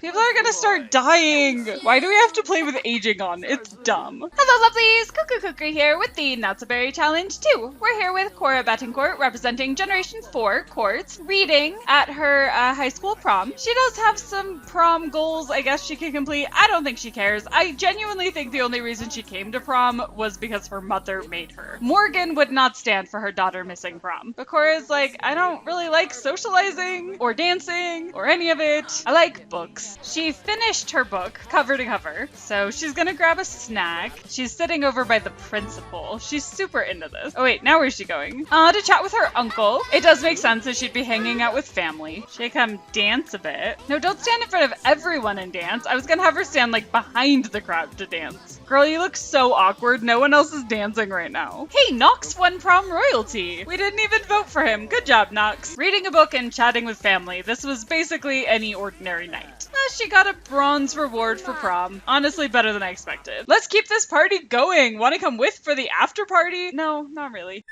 People are gonna start dying. Why do we have to play with aging on? It's dumb. Hello, lovelies. Cuckoo here with the Not So Berry Challenge 2. We're here with Cora Betancourt, representing Generation 4 Courts, reading at her high school prom. She does have some prom goals I guess she can complete. I don't think she cares. I genuinely think the only reason she came to prom was because her mother made her. Morgan would not stand for her daughter missing prom. But Cora's like, I don't really like socializing or dancing or any of it. I like books. She finished her book cover to cover, so she's gonna grab a snack. She's sitting over by the principal. She's super into this. Oh wait, now where's she going? To chat with her uncle. It does make sense that she'd be hanging out with family. She come dance a bit. No, don't stand in front of everyone and dance. I was gonna have her stand like behind the crowd to dance. Girl, you look so awkward. No one else is dancing right now. Hey, Knox won prom royalty. We didn't even vote for him. Good job, Knox. Reading a book and chatting with family. This was basically any ordinary night. She got a bronze reward for prom. Honestly, better than I expected. Let's keep this party going. Want to come with for the after party? No, not really.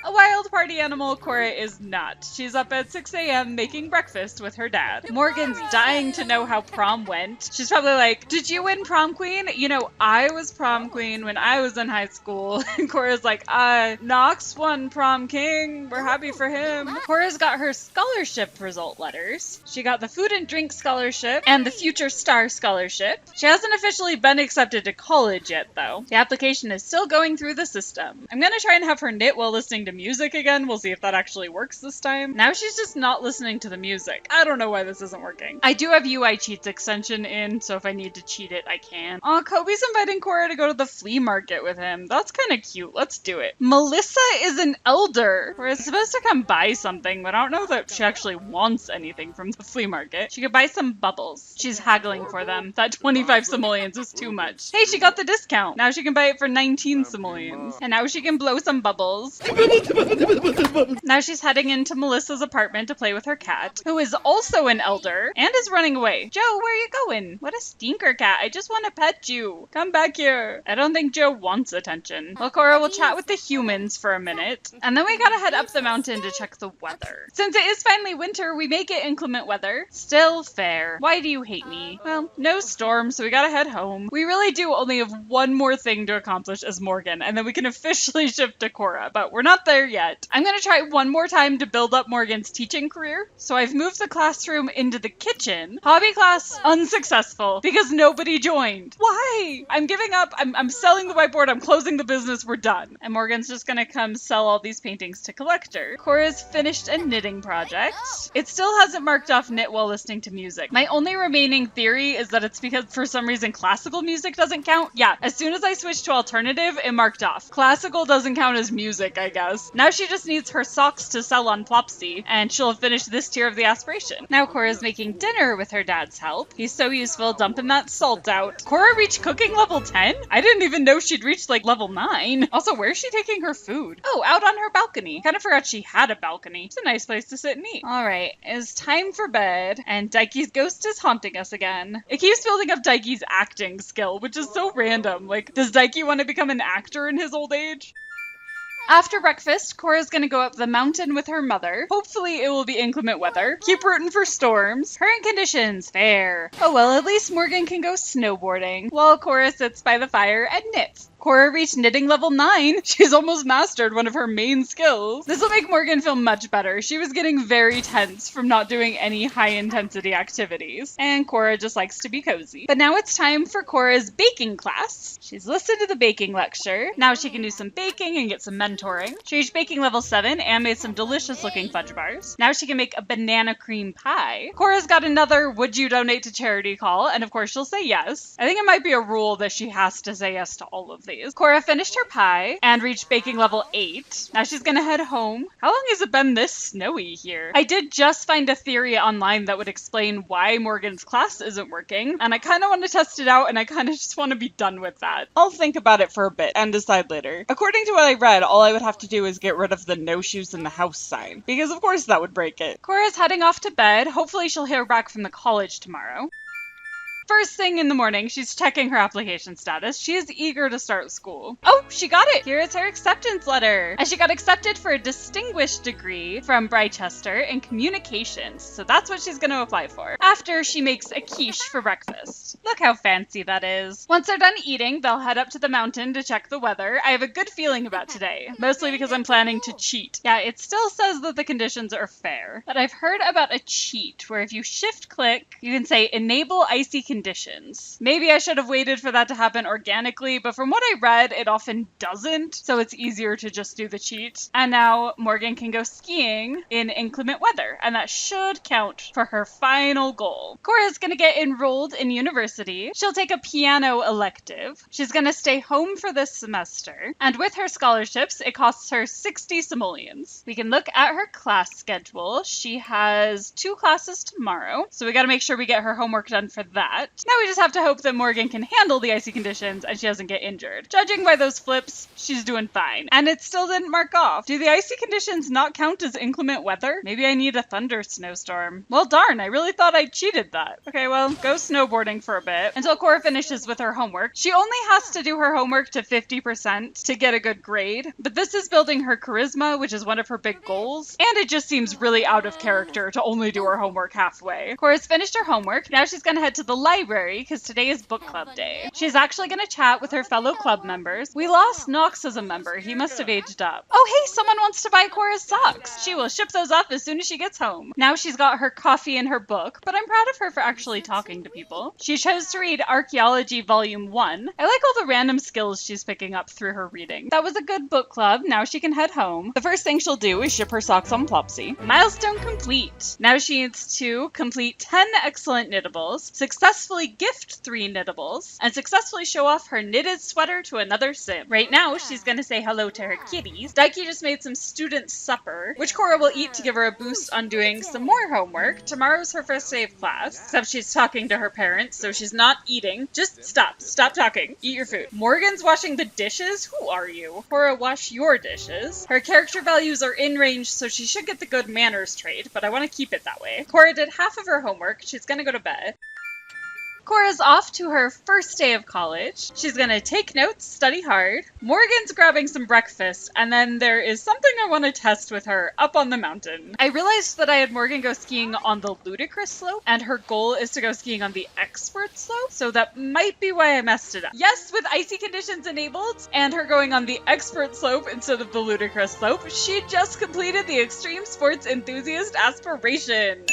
A wild party animal, Cora is not. She's up at 6 a.m. making breakfast with her dad. Morgan's dying to know how prom went. She's probably like, did you win prom queen? You know, I was prom queen when I was in high school. And Cora's like, Knox won prom king. We're happy for him. Cora's got her scholarship result letters. She got the food and drink scholarship and the future star scholarship. She hasn't officially been accepted to college yet, though. The application is still going through the system. I'm gonna try and have her knit while listening to music again. We'll see if that actually works this time. Now she's just not listening to the music. I don't know why this isn't working. I do have UI cheats extension in, so if I need to cheat it, I can. Aw, Kobe's inviting Cora to go to the flea market with him. That's kind of cute. Let's do it. Melissa is an elder. We're supposed to come buy something, but I don't know that she actually wants anything from the flea market. She could buy some bubbles. She's haggling for them. That 25 simoleons is too much. Hey, she got the discount. Now she can buy it for 19 simoleons. And now she can blow some bubbles. Now she's heading into Melissa's apartment to play with her cat, who is also an elder and is running away. Joe, where are you going? What a stinker cat. I just want to pet you. Come back here. I don't think Joe wants attention. Well, Cora will chat with the humans for a minute, and then we gotta head up the mountain to check the weather. Since it is finally winter, we may get inclement weather. Still fair. Why do you hate me? Well, no storm, so we gotta head home. We really do only have one more thing to accomplish as Morgan, and then we can officially shift to Cora, but we're not there yet. I'm gonna try one more time to build up Morgan's teaching career. So I've moved the classroom into the kitchen. Hobby class unsuccessful because nobody joined. Why? I'm giving up. I'm selling the whiteboard. I'm closing the business. We're done. And Morgan's just gonna come sell all these paintings to collector. Cora's finished a knitting project. It still hasn't marked off knit while listening to music. My only remaining theory is that it's because for some reason classical music doesn't count. Yeah, as soon as I switched to alternative, it marked off. Classical doesn't count as music, I guess. Now she just needs her socks to sell on Plopsy, and she'll have finished this tier of the aspiration. Now Cora's making dinner with her dad's help. He's so useful, dumping that salt out. Cora reached cooking level 10? I didn't even know she'd reached like level 9. Also, where's she taking her food? Oh, out on her balcony. Kind of forgot she had a balcony. It's a nice place to sit and eat. Alright, it's time for bed, and Daiki's ghost is haunting us again. It keeps building up Daiki's acting skill, which is so random. Like, does Daiki want to become an actor in his old age? After breakfast, Cora's gonna go up the mountain with her mother. Hopefully it will be inclement weather. Keep rooting for storms. Current conditions, fair. Oh well, at least Morgan can go snowboarding, while Cora sits by the fire and knits. Cora reached knitting level 9. She's almost mastered one of her main skills. This will make Morgan feel much better. She was getting very tense from not doing any high-intensity activities. And Cora just likes to be cozy. But now it's time for Cora's baking class. She's listened to the baking lecture. Now she can do some baking and get some mentoring. She reached baking level 7 and made some delicious-looking fudge bars. Now she can make a banana cream pie. Cora's got another would you donate to charity call, and of course she'll say yes. I think it might be a rule that she has to say yes to all of these. Cora finished her pie and reached baking level 8. Now she's gonna head home. How long has it been this snowy here? I did just find a theory online that would explain why Morgan's class isn't working, and I kind of want to test it out, and I kind of just want to be done with that. I'll think about it for a bit and decide later. According to what I read, all I would have to do is get rid of the no shoes in the house sign, because of course that would break it. Cora's heading off to bed. Hopefully she'll hear back from the college tomorrow. First thing in the morning, she's checking her application status. She is eager to start school. Oh, she got it! Here is her acceptance letter. And she got accepted for a distinguished degree from Brychester in communications. So that's what she's going to apply for. After she makes a quiche for breakfast. Look how fancy that is. Once they're done eating, they'll head up to the mountain to check the weather. I have a good feeling about today, mostly because I'm planning to cheat. Yeah, it still says that the conditions are fair, but I've heard about a cheat where if you shift click, you can say enable icy conditions. Maybe I should have waited for that to happen organically, but from what I read, it often doesn't, so it's easier to just do the cheat. And now Morgan can go skiing in inclement weather, and that should count for her final goal. Cora's gonna get enrolled in university. She'll take a piano elective. She's gonna stay home for this semester, and with her scholarships, it costs her 60 simoleons. We can look at her class schedule. She has 2 classes tomorrow, so we gotta make sure we get her homework done for that. Now we just have to hope that Morgan can handle the icy conditions and she doesn't get injured. Judging by those flips, she's doing fine. And it still didn't mark off. Do the icy conditions not count as inclement weather? Maybe I need a thunder snowstorm. Well, darn, I really thought I cheated that. Okay, well, go snowboarding for a bit until Cora finishes with her homework. She only has to do her homework to 50% to get a good grade, but this is building her charisma, which is one of her big goals, and it just seems really out of character to only do her homework halfway. Cora's finished her homework. Now she's gonna head to the library because today is book club day. She's actually gonna chat with her fellow club members. We lost Knox as a member. He must have aged up. Oh, hey, someone wants to buy Cora's socks. She will ship those off as soon as she gets home. Now she's got her coffee and her book, but I'm proud of her for actually talking to people. She chose to read Archaeology Volume 1. I like all the random skills she's picking up through her reading. That was a good book club. Now she can head home. The first thing she'll do is ship her socks on Plopsy. Milestone complete. Now she needs to complete 10 excellent knittables, successfully gift 3 knittables, and successfully show off her knitted sweater to another sim. Right now, she's gonna say hello to her kitties. Daiki just made some student supper, which Cora will eat to give her a boost on doing some more homework. Tomorrow's her first day of class, except she's talking to her parents, so she's not eating. Just stop. Stop talking. Eat your food. Morgan's washing the dishes? Who are you? Cora, wash your dishes. Her character values are in range, so she should get the good manners trait, but I want to keep it that way. Cora did half of her homework. She's gonna go to bed. Cora's off to her first day of college. She's gonna take notes, study hard. Morgan's grabbing some breakfast, and then there is something I want to test with her up on the mountain. I realized that I had Morgan go skiing on the ludicrous slope, and her goal is to go skiing on the expert slope, so that might be why I messed it up. Yes, with icy conditions enabled, and her going on the expert slope instead of the ludicrous slope, she just completed the extreme sports enthusiast aspiration.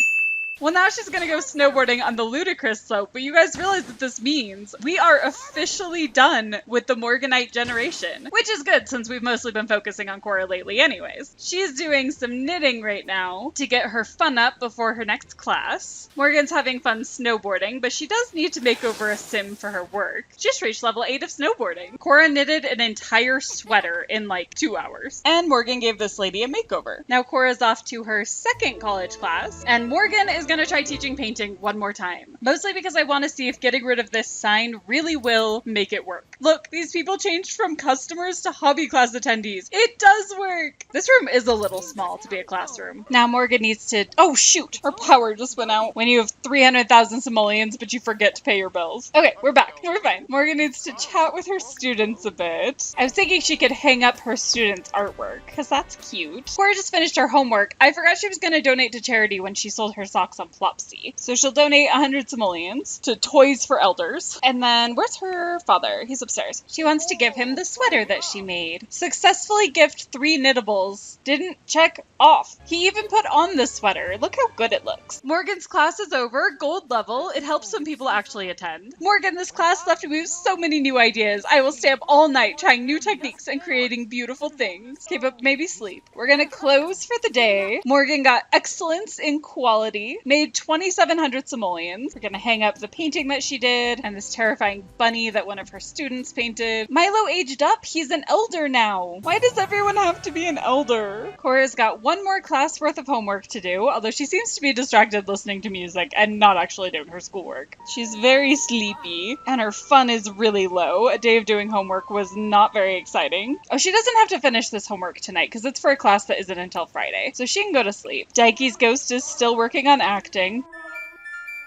Well, now she's gonna go snowboarding on the ludicrous slope, but you guys realize what this means. We are officially done with the Morganite generation, which is good since we've mostly been focusing on Cora lately anyways. She's doing some knitting right now to get her fun up before her next class. Morgan's having fun snowboarding, but she does need to make over a sim for her work. She just reached level 8 of snowboarding. Cora knitted an entire sweater in like 2 hours, and Morgan gave this lady a makeover. Now Cora's off to her second college class, and Morgan is gonna try teaching painting one more time. Mostly because I want to see if getting rid of this sign really will make it work. Look, these people changed from customers to hobby class attendees. It does work! This room is a little small to be a classroom. Now Morgan needs to... Oh shoot! Her power just went out when you have 300,000 simoleons but you forget to pay your bills. Okay, we're back. We're fine. Morgan needs to chat with her students a bit. I was thinking she could hang up her students' artwork, because that's cute. Cora just finished her homework. I forgot she was going to donate to charity when she sold her socks on Plopsy. So she'll donate 100 simoleons to Toys for Elders. And then, where's her father? He's upstairs. She wants to give him the sweater that she made. Successfully gift 3 knittables. Didn't check off. He even put on the sweater. Look how good it looks. Morgan's class is over. Gold level. It helps when people actually attend. Morgan, this class left me with so many new ideas. I will stay up all night trying new techniques and creating beautiful things. Okay, but maybe sleep. We're gonna close for the day. Morgan got excellence in quality. Made 2,700 simoleons. We're gonna hang up the painting that she did and this terrifying bunny that one of her students painted. Milo aged up. He's an elder now. Why does everyone have to be an elder? Cora's got one more class worth of homework to do, although she seems to be distracted listening to music and not actually doing her schoolwork. She's very sleepy and her fun is really low. A day of doing homework was not very exciting. Oh, she doesn't have to finish this homework tonight because it's for a class that isn't until Friday, so she can go to sleep. Daiki's ghost is still working on acting.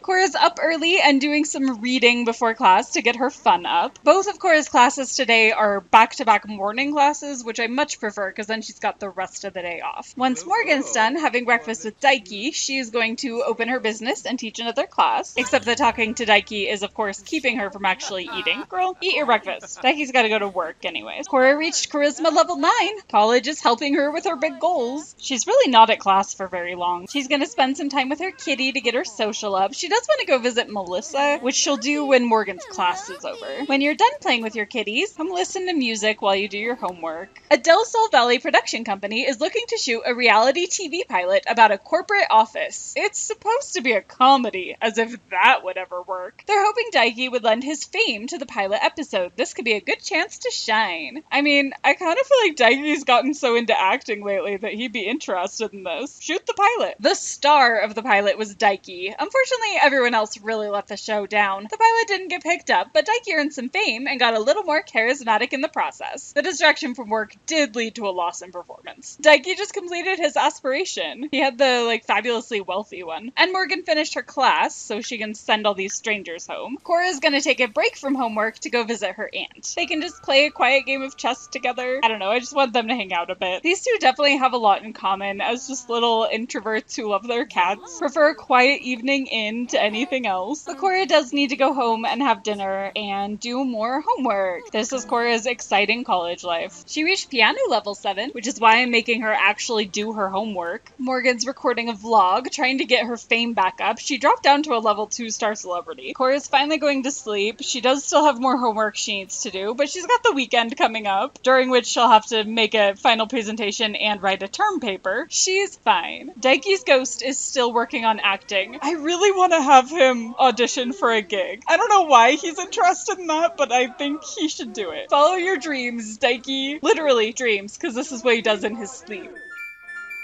Cora's up early and doing some reading before class to get her fun up. Both of Cora's classes today are back-to-back morning classes, which I much prefer because then she's got the rest of the day off. Once Morgan's done having breakfast with Daiki, she is going to open her business and teach another class, except that talking to Daiki is of course keeping her from actually eating. Girl, eat your breakfast. Daiki's gotta go to work anyways. Cora reached Charisma level 9. College is helping her with her big goals. She's really not at class for very long. She's gonna spend some time with her kitty to get her social up. She does want to go visit Melissa, which she'll do when Morgan's class is over. When you're done playing with your kitties, come listen to music while you do your homework. A Del Sol Valley production company is looking to shoot a reality TV pilot about a corporate office. It's supposed to be a comedy, as if that would ever work. They're hoping Daiki would lend his fame to the pilot episode. This could be a good chance to shine. I mean, I kind of feel like Daiki's gotten so into acting lately that he'd be interested in this. Shoot the pilot. The star of the pilot was Daiki. Unfortunately, everyone else really let the show down. The pilot didn't get picked up, but Daiki earned some fame and got a little more charismatic in the process. The distraction from work did lead to a loss in performance. Daiki just completed his aspiration. He had the, fabulously wealthy one. And Morgan finished her class, so she can send all these strangers home. Cora's gonna take a break from homework to go visit her aunt. They can just play a quiet game of chess together. I don't know, I just want them to hang out a bit. These two definitely have a lot in common as just little introverts who love their cats, prefer a quiet evening in to anything else. But Cora does need to go home and have dinner and do more homework. This is Cora's exciting college life. She reached piano level 7, which is why I'm making her actually do her homework. Morgan's recording a vlog, trying to get her fame back up. She dropped down to a level 2 star celebrity. Cora's finally going to sleep. She does still have more homework she needs to do, but she's got the weekend coming up, during which she'll have to make a final presentation and write a term paper. She's fine. Daiki's ghost is still working on acting. I really want to have him audition for a gig. I don't know why he's interested in that, but I think he should do it. Follow your dreams, Daiki. Literally dreams, because this is what he does in his sleep.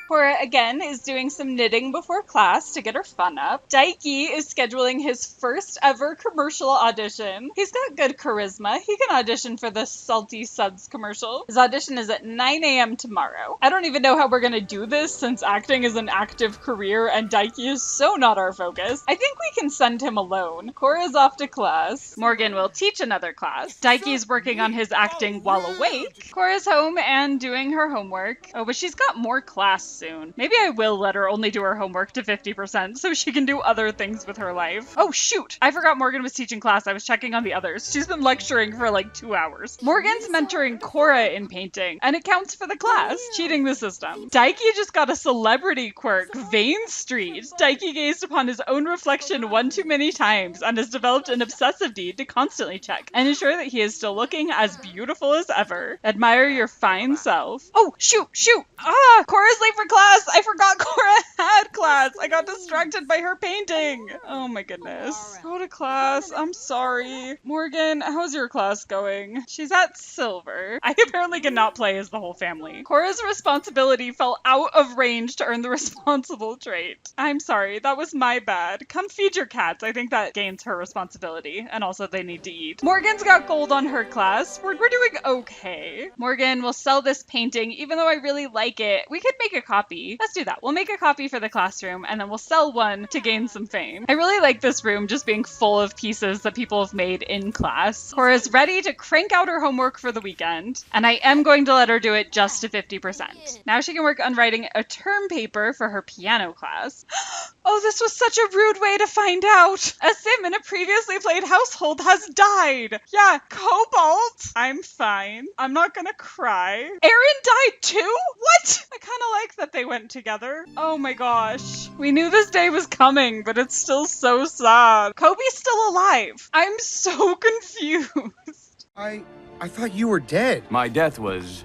Cora, again, is doing some knitting before class to get her fun up. Daiki is scheduling his first ever commercial audition. He's got good charisma. He can audition for the Salty Suds commercial. His audition is at 9 a.m. tomorrow. I don't even know how we're gonna do this since acting is an active career and Daiki is so not our focus. I think we can send him alone. Cora's off to class. Morgan will teach another class. Daiki's working on his acting while awake. Cora's home and doing her homework. Oh, but she's got more class soon. Maybe I will let her only do her homework to 50% so she can do other things with her life. Oh shoot! I forgot Morgan was teaching class. I was checking on the others. She's been lecturing for like 2 hours. Morgan's mentoring Cora in painting, and it counts for the class. Cheating the system. Daiki just got a celebrity quirk, Vein Street. Daiki gazed upon his own reflection one too many times and has developed an obsessive need to constantly check and ensure that he is still looking as beautiful as ever. Admire your fine self. Oh, shoot! Ah! Cora's late for class! I forgot Cora had class! I got distracted by her painting! Oh my goodness. Go to class. I'm sorry. Morgan, how's your class going? She's at silver. I apparently cannot play as the whole family. Cora's responsibility fell out of range to earn the responsible trait. I'm sorry, that was my bad. Come feed your cats. I think that gains her responsibility. And also they need to eat. Morgan's got gold on her class. We're doing okay. Morgan will sell this painting even though I really like it. We could make a copy. Let's do that. We'll make a copy for the classroom and then we'll sell one to gain some fame. I really like this room just being full of pieces that people have made in class. Cora's ready to crank out her homework for the weekend, and I am going to let her do it just to 50%. Now she can work on writing a term paper for her piano class. Oh, this was such a rude way to find out. A sim in a previously played household has died. Yeah, Cobalt. I'm fine. I'm not gonna cry. Aaron died too? What? I kind of like that they went together. Oh my gosh. We knew this day was coming, but it's still so sad. Kobe's still alive. I'm so confused. I thought you were dead. My death was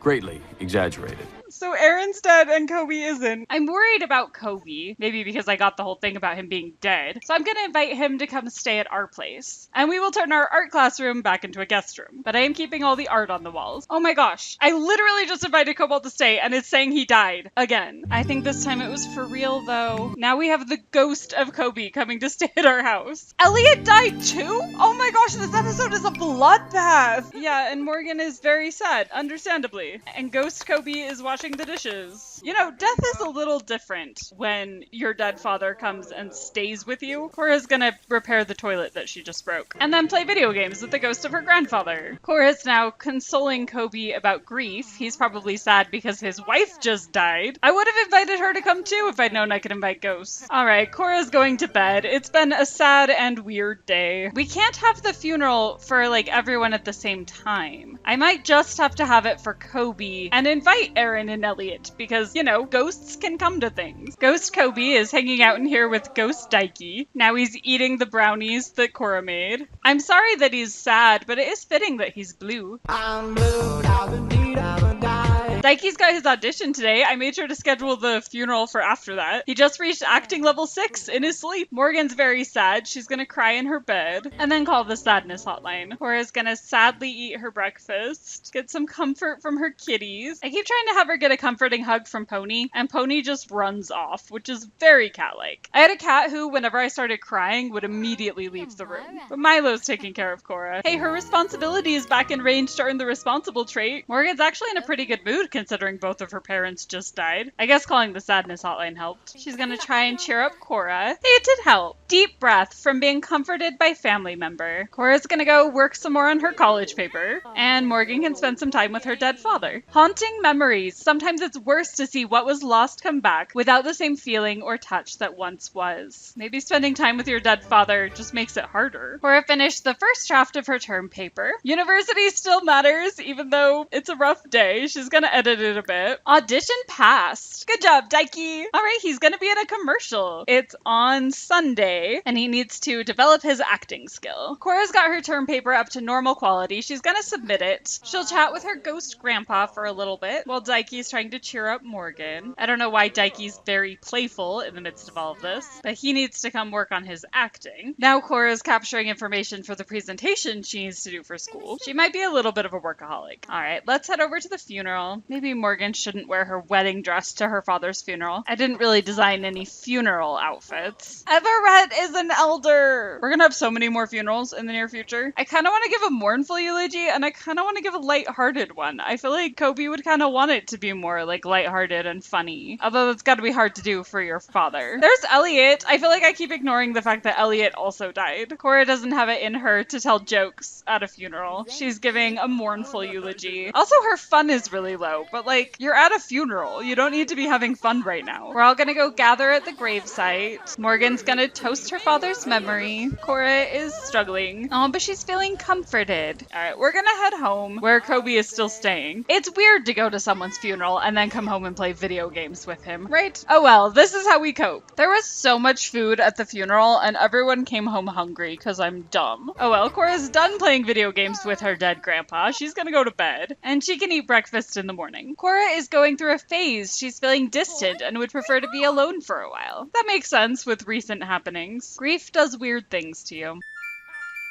greatly exaggerated. So Aaron's dead and Kobe isn't. I'm worried about Kobe, maybe because I got the whole thing about him being dead. So I'm gonna invite him to come stay at our place. And we will turn our art classroom back into a guest room. But I am keeping all the art on the walls. Oh my gosh. I literally just invited Cobalt to stay and it's saying he died again. I think this time it was for real though. Now we have the ghost of Kobe coming to stay at our house. Elliot died too? Oh my gosh, this episode is a bloodbath. Yeah, and Morgan is very sad, understandably. And Ghost Kobe is watching washing the dishes. You know, death is a little different when your dead father comes and stays with you. Cora's gonna repair the toilet that she just broke, and then play video games with the ghost of her grandfather. Cora's now consoling Kobe about grief. He's probably sad because his wife just died. I would have invited her to come too if I'd known I could invite ghosts. Alright, Cora's going to bed. It's been a sad and weird day. We can't have the funeral for like everyone at the same time. I might just have to have it for Kobe and invite Aaron and Elliot because, you know, ghosts can come to things. Ghost Kobe is hanging out in here with Ghost Daiki. Now he's eating the brownies that Cora made. I'm sorry that he's sad, but it is fitting that he's blue. I'm blue, I've been beat, I've been died. Daiki's got his audition today. I made sure to schedule the funeral for after that. He just reached acting level 6 in his sleep. Morgan's very sad. She's gonna cry in her bed and then call the sadness hotline. Cora's gonna sadly eat her breakfast, get some comfort from her kitties. I keep trying to have her get a comforting hug from Pony, and Pony just runs off, which is very cat-like. I had a cat who, whenever I started crying, would immediately leave the room. But Milo's taking care of Cora. Hey, her responsibility is back in range to earn the responsible trait. Morgan's actually in a pretty good mood considering both of her parents just died. I guess calling the sadness hotline helped. She's gonna try and cheer up Cora. Hey, it did help. Deep breath from being comforted by family member. Cora's gonna go work some more on her college paper, and Morgan can spend some time with her dead father. Haunting memories. Sometimes it's worse to see what was lost come back without the same feeling or touch that once was. Maybe spending time with your dead father just makes it harder. Cora finished the first draft of her term paper. University still matters, even though it's a rough day. She's gonna edit it a bit. Audition passed. Good job, Daiki. All right, he's gonna be in a commercial. It's on Sunday, and he needs to develop his acting skill. Cora's got her term paper up to normal quality. She's gonna submit it. She'll chat with her ghost grandpa for a little bit while Daiki's trying to cheer up Morgan. I don't know why Daiki's very playful in the midst of all of this, but he needs to come work on his acting. Now Cora's capturing information for the presentation she needs to do for school. She might be a little bit of a workaholic. All right, let's head over to the funeral. Maybe Morgan shouldn't wear her wedding dress to her father's funeral. I didn't really design any funeral outfits. Everett is an elder. We're gonna have so many more funerals in the near future. I kind of want to give a mournful eulogy, and I kind of want to give a lighthearted one. I feel like Kobe would kind of want it to be more like lighthearted and funny. Although that's got to be hard to do for your father. There's Elliot. I feel like I keep ignoring the fact that Elliot also died. Cora doesn't have it in her to tell jokes at a funeral. She's giving a mournful eulogy. Also, her fun is really low, but like, you're at a funeral. You don't need to be having fun right now. We're all gonna go gather at the gravesite. Morgan's gonna toast her father's memory. Cora is struggling. Oh, but she's feeling comforted. All right, we're gonna head home where Kobe is still staying. It's weird to go to someone's funeral and then come home and play video games with him, right? Oh well, this is how we cope. There was so much food at the funeral and everyone came home hungry because I'm dumb. Oh well, Cora's done playing video games with her dead grandpa. She's gonna go to bed and she can eat breakfast in the morning. Cora is going through a phase. She's feeling distant and would prefer to be alone for a while. That makes sense with recent happenings. Grief does weird things to you.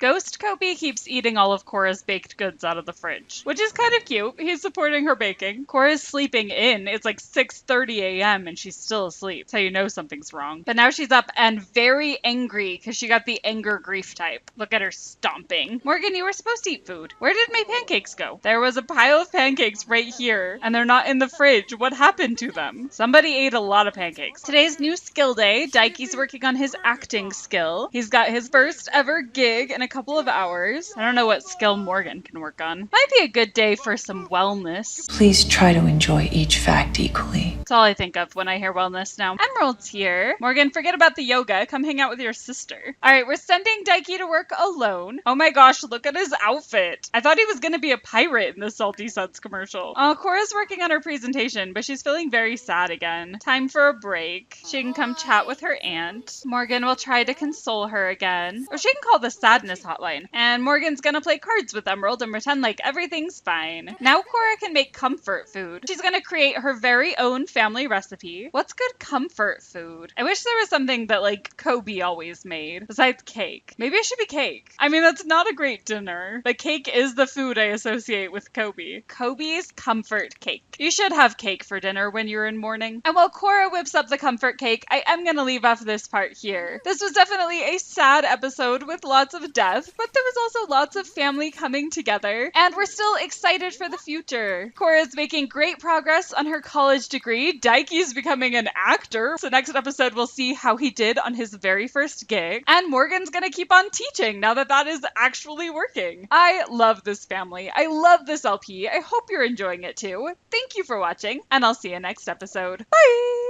Ghost Kobe keeps eating all of Cora's baked goods out of the fridge, which is kind of cute. He's supporting her baking. Cora's sleeping in. It's like 6:30 a.m. and she's still asleep. That's how you know something's wrong. But now she's up and very angry because she got the anger grief type. Look at her stomping. Morgan, you were supposed to eat food. Where did my pancakes go? There was a pile of pancakes right here and they're not in the fridge. What happened to them? Somebody ate a lot of pancakes. Today's new skill day. Daiki's working on his acting skill. He's got his first ever gig in a couple of hours. I don't know what skill Morgan can work on. Might be a good day for some wellness. Please try to enjoy each fact equally. That's all I think of when I hear wellness now. Emerald's here. Morgan, forget about the yoga. Come hang out with your sister. All right, we're sending Daiki to work alone. Oh my gosh, look at his outfit. I thought he was gonna be a pirate in the Salty Suds commercial. Oh, Cora's working on her presentation, but she's feeling very sad again. Time for a break. She can come chat with her aunt. Morgan will try to console her again. Or she can call the sadness hotline. And Morgan's gonna play cards with Emerald and pretend like everything's fine. Now Cora can make comfort food. She's gonna create her very own family recipe. What's good comfort food? I wish there was something that like Kobe always made besides cake. Maybe it should be cake. I mean, that's not a great dinner, but cake is the food I associate with Kobe. Kobe's comfort cake. You should have cake for dinner when you're in mourning. And while Cora whips up the comfort cake, I am gonna leave off this part here. This was definitely a sad episode with lots of death, but there was also lots of family coming together, and we're still excited for the future. Cora's making great progress on her college degree. Daikie's becoming an actor, so next episode we'll see how he did on his very first gig. And Morgan's gonna keep on teaching now that that is actually working. I love this family. I love this LP. I hope you're enjoying it too. Thank you for watching, and I'll see you next episode. Bye!